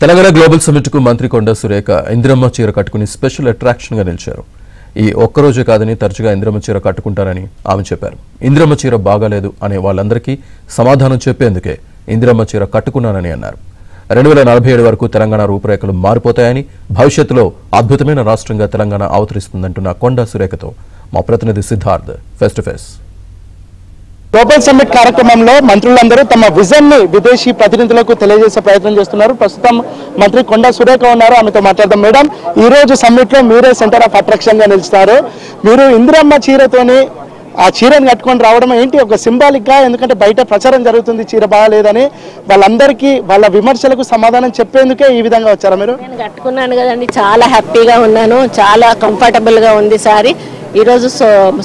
Telangana global summit కు మంత్రి కొండా సురేఖ ఇంద్రమ్మ చీర కట్టుకుని స్పెషల్ అట్రాక్షన్ గా నిలిచారు. ఈ ఒక్కరోజే కాదని తరచుగా ఇంద్రమ్మ చీర కట్టుకుంటారని ఆమె చెప్పారు. ఇంద్రమ్మ చీర బాగాలేదు అనే వాళ్ళందరికీ సమాధానం చెప్పేందుకే ఇంద్రమ్మ చీర కట్టుకున్నానని అన్నారు. 2047 వరకు తెలంగాణ రూపురేఖలు మారిపోతాయని, భవిష్యత్తులో అద్భుతమైన రాష్ట్రంగా తెలంగాణ అవతరిస్తుందంటున్న కొండా సురేఖతో మా ప్రతినిధి Siddharth face to face. Global summit కార్యక్రమంలో మంత్రులందరూ తమ విజన్ ని విదేశీ ప్రతినిధులకు తెలియజేసే ప్రయత్నం చేస్తున్నారు. ప్రస్తుతం మంత్రి కొండా సురేఖ ఉన్నారు, ఆమెతో మాట్లాడదాం. మేడం, ఈ రోజు సమ్మిట్ లో మీరే సెంటర్ ఆఫ్ అట్రాక్షన్ గా నిలుస్తారు. మీరు ఇందిరమ్మ చీరతోని ఆ చీరను కట్టుకొని రావడం ఏంటి ఒక సింబాలిక్ గా? ఎందుకంటే బయట ప్రచారం జరుగుతుంది చీర బాగాలేదని, వాళ్ళందరికీ వాళ్ళ విమర్శలకు సమాధానం చెప్పేందుకే ఈ విధంగా వచ్చారా మీరు? నేను కట్టుకున్నాను కదండి, చాలా హ్యాపీగా ఉన్నాను, చాలా కంఫర్టబుల్ గా ఉంది సారీ. ఈరోజు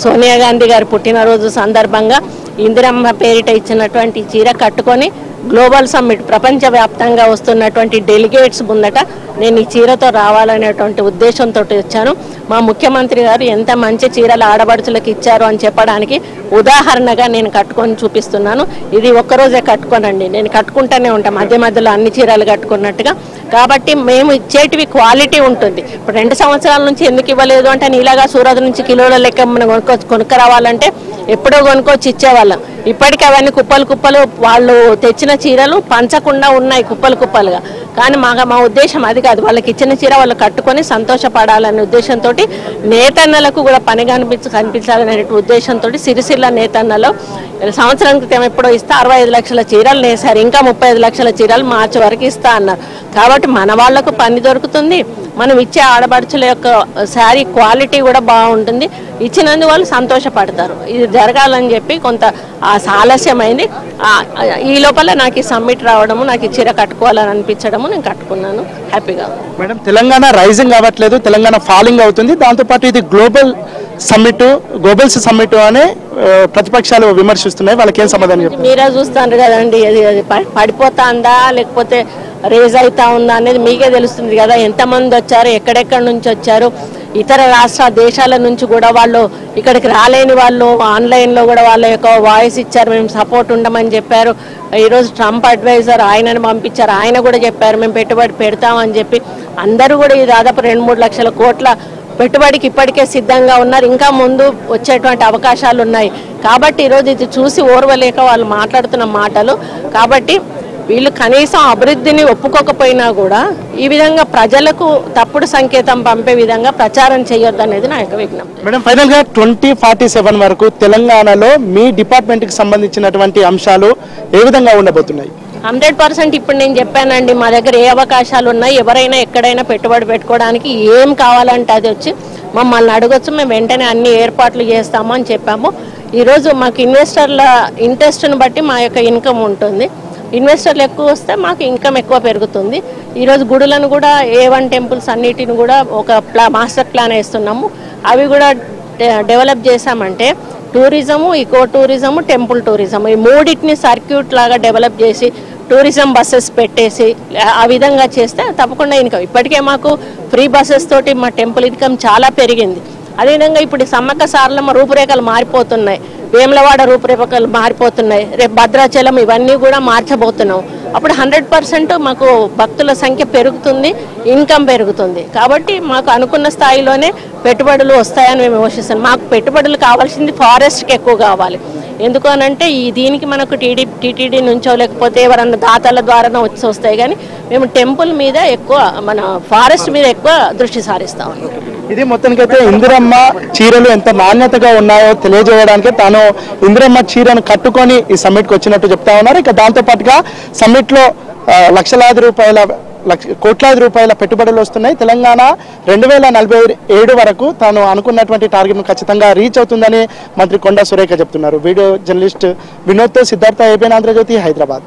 సోనియా గాంధీ గారి పుట్టినరోజు సందర్భంగా ఇందిరమ్మ పేరిట ఇచ్చినటువంటి చీర కట్టుకొని గ్లోబల్ సమ్మిట్ ప్రపంచవ్యాప్తంగా వస్తున్నటువంటి డెలిగేట్స్ ముందట నేను ఈ చీరతో రావాలనేటువంటి ఉద్దేశంతో వచ్చాను. మా ముఖ్యమంత్రి గారు ఎంత మంచి చీరలు ఆడబడుచులకు ఇచ్చారు అని చెప్పడానికి ఉదాహరణగా నేను కట్టుకొని చూపిస్తున్నాను. ఇది ఒక్కరోజే కట్టుకోనండి, నేను కట్టుకుంటూనే ఉంటాను మధ్య మధ్యలో అన్ని చీరలు కట్టుకున్నట్టుగా. కాబట్టి మేము ఇచ్చేటివి క్వాలిటీ ఉంటుంది. ఇప్పుడు 2 సంవత్సరాల నుంచి ఎందుకు ఇవ్వలేదు అంటే, నీలాగా సూరత్ నుంచి కిలోల లెక్క మనం కొనుక్కు రావాలంటే ఎప్పుడో కొనుక్కొచ్చి ఇచ్చేవాళ్ళం. ఇప్పటికీ అవన్నీ కుప్పలు కుప్పలు వాళ్ళు తెచ్చిన చీరలు పంచకుండా ఉన్నాయి కుప్పలు కుప్పలుగా. కానీ మా ఉద్దేశం అది కాదు, వాళ్ళకి ఇచ్చిన చీర వాళ్ళు కట్టుకొని సంతోషపడాలనే ఉద్దేశంతో, నేతన్నలకు కూడా పని కనిపించాలనే ఉద్దేశంతో సిరిసిల్ల నేతన్నలో సంవత్సరం క్రితం ఎప్పుడో ఇస్తా 65 లక్షల చీరలు నేసారు, ఇంకా 35 లక్షల చీరలు మార్చి వరకు ఇస్తా అన్నారు. కాబట్టి మన వాళ్లకు పని దొరుకుతుంది, మనం ఇచ్చే ఆడపడుచుల యొక్క శారీ క్వాలిటీ కూడా బాగుంటుంది, ఇచ్చినందుకు వాళ్ళు సంతోషపడతారు. ఇది జరగాలని చెప్పి కొంత ఆలస్యమైంది. ఈ లోపల నాకు ఈ సమ్మిట్ రావడము, నాకు ఈ చీర కట్టుకోవాలని అనిపించడము, నేను కట్టుకున్నాను హ్యాపీగా. మేడం, తెలంగాణ రైజింగ్ అవ్వట్లేదు, తెలంగాణ ఫాలింగ్ అవుతుంది. దాంతోపాటు ఇది గ్లోబల్స్ సమ్మిట్ అనే ప్రతిపక్షాలు విమర్శిస్తున్నాయి. వాళ్ళకి ఏం సమాధానం చెప్తారు? మీరే చూస్తారు కదండి, అది పడిపోతుందా లేకపోతే రేజ్ అవుతా ఉందా అనేది మీకే తెలుస్తుంది కదా. ఎంతమంది వచ్చారు, ఎక్కడెక్కడి నుంచి వచ్చారు, ఇతర రాష్ట్ర దేశాల నుంచి కూడా వాళ్ళు ఇక్కడికి రాలేని వాళ్ళు ఆన్లైన్లో కూడా వాళ్ళ యొక్క వాయిస్ ఇచ్చారు, మేము సపోర్ట్ ఉండమని చెప్పారు. ఈరోజు ట్రంప్ అడ్వైజర్ ఆయనను పంపించారు, ఆయన కూడా చెప్పారు మేము పెట్టుబడి పెడతామని చెప్పి. అందరూ కూడా ఈ దాదాపు 2-3 లక్షల కోట్ల పెట్టుబడికి ఇప్పటికే సిద్ధంగా ఉన్నారు, ఇంకా ముందు వచ్చేటువంటి అవకాశాలు ఉన్నాయి. కాబట్టి ఈరోజు ఇది చూసి ఓర్వలేక వాళ్ళు మాట్లాడుతున్న మాటలు. కాబట్టి వీళ్ళు కనీసం అభివృద్ధిని ఒప్పుకోకపోయినా కూడా ఈ విధంగా ప్రజలకు తప్పుడు సంకేతం పంపే విధంగా ప్రచారం చేయొద్దు అనేది నా యొక్క విజ్ఞప్తి. మేడం, ఫైనల్ గా 2047 వరకు తెలంగాణలో మీ డిపార్ట్మెంట్ కి సంబంధించినటువంటి అంశాలు ఏ విధంగా ఉండబోతున్నాయి? 100% ఇప్పుడు నేను చెప్పానండి, మా దగ్గర ఏ అవకాశాలు ఉన్నాయి, ఎవరైనా ఎక్కడైనా పెట్టుబడి పెట్టుకోవడానికి ఏం కావాలంటే అది వచ్చి మమ్మల్ని అడగొచ్చు, మేము వెంటనే అన్ని ఏర్పాట్లు చేస్తాము అని చెప్పాము. ఈరోజు మాకు ఇన్వెస్టర్ల ఇంట్రెస్ట్ని బట్టి మా యొక్క ఇన్కమ్ ఉంటుంది. ఇన్వెస్టర్లు ఎక్కువ వస్తే మాకు ఇన్కమ్ ఎక్కువ పెరుగుతుంది. ఈరోజు గుడులను కూడా A1 టెంపుల్స్ అన్నిటిని కూడా ఒక మాస్టర్ ప్లాన్ వేస్తున్నాము. అవి కూడా డెవలప్ చేసామంటే tourism, eco tourism, temple tourism, ఈ మూడింటిని సర్క్యూట్ లాగా డెవలప్ చేసి టూరిజం బస్సెస్ పెట్టేసి ఆ విధంగా చేస్తే తప్పకుండా ఇన్కమ్. ఇప్పటికే మాకు ఫ్రీ బస్సెస్ తోటి మా టెంపుల్ ఇన్కమ్ చాలా పెరిగింది. అదేవిధంగా ఇప్పుడు సమ్మక్క సారలమ్మ రూపురేఖలు మారిపోతున్నాయి, వేములవాడ రూపురేఖలు మారిపోతున్నాయి, రేపు భద్రాచలం ఇవన్నీ కూడా మార్చబోతున్నాం. అప్పుడు 100% మాకు భక్తుల సంఖ్య పెరుగుతుంది, ఇన్కమ్ పెరుగుతుంది. కాబట్టి మాకు అనుకున్న స్థాయిలోనే పెట్టుబడులు వస్తాయని మేము యోచిస్తాం. మాకు పెట్టుబడులు కావాల్సింది ఫారెస్ట్కి ఎక్కువ కావాలి. ఎందుకు అనంటే దీనికి మనకు టీటీడీ నుంచో లేకపోతే ఎవరన్నా దాతల ద్వారా వస్తాయి, కానీ మేము టెంపుల్ మీద ఎక్కువ, మన ఫారెస్ట్ మీద ఎక్కువ దృష్టి సారిస్తాం. ఇది మొత్తానికైతే ఇందిరమ్మ చీరలు ఎంత నాణ్యతగా ఉన్నాయో తెలియజేయడానికి తాను ఇందిరమ్మ చీరను కట్టుకొని ఈ సమ్మిట్కి వచ్చినట్టు చెప్తా ఉన్నారు. ఇక దాంతోపాటుగా సమ్మిట్లో కోట్లాది రూపాయల పెట్టుబడులు వస్తున్నాయి. తెలంగాణ 2047 వరకు తాను అనుకున్నటువంటి టార్గెట్ను ఖచ్చితంగా రీచ్ అవుతుందని మంత్రి కొండా సురేఖ చెప్తున్నారు. వీడియో జర్నలిస్ట్ వినోద్తో సిద్ధార్థ, ఏబిఎన్ ఆంధ్రజ్యోతి, హైదరాబాద్.